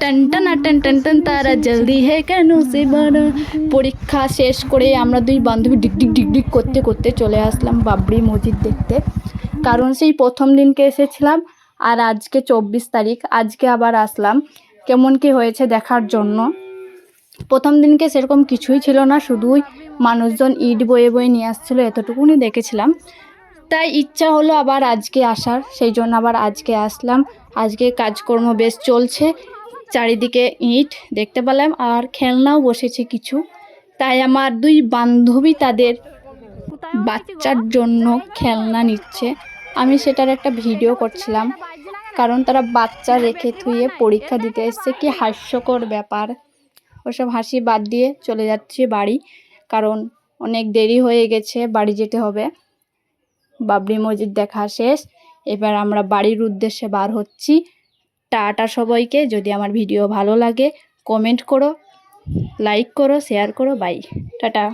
টান টান টান টান টান তারা জলদি হে কেন সে বারা। পরীক্ষা শেষ করে আমরা দুই বান্ধবী ডিগ ডিগ ডিগ ডিগ করতে করতে চলে আসলাম বাবরি মসজিদ দেখতে। কারণ সেই প্রথম দিনকে এসেছিলাম আর আজকে 24 তারিখ, আজকে আবার আসলাম কেমন কি হয়েছে দেখার জন্য। প্রথম দিনকে সেরকম কিছুই ছিল না, শুধুই মানুষজন ইট বয়ে বয়ে নিয়ে আসছিলো, এতটুকুনি দেখেছিলাম। তাই ইচ্ছা হলো আবার আজকে আসার, সেই জন্য আবার আজকে আসলাম। আজকে কাজকর্ম বেশ চলছে, চারিদিকে ইট দেখতে পেলাম আর খেলনাও বসেছে কিছু। তাই আমার দুই বান্ধবী তাদের বাচ্চার জন্য খেলনা নিচ্ছে, আমি সেটার একটা ভিডিও করছিলাম। কারণ তারা বাচ্চা রেখে থুয়ে পরীক্ষা দিতে এসছে, কি হাস্যকর ব্যাপার। ওসব হাসি বাদ দিয়ে চলে যাচ্ছি বাড়ি, কারণ অনেক দেরি হয়ে গেছে, বাড়ি যেতে হবে। বাবরি মসজিদ দেখা শেষ, এবার আমরা বাড়ির উদ্দেশ্যে বার হচ্ছি। টাটা সবাইকে। যদি আমার ভিডিও ভালো লাগে কমেন্ট করো, লাইক করো, শেয়ার করো। Bye, tata.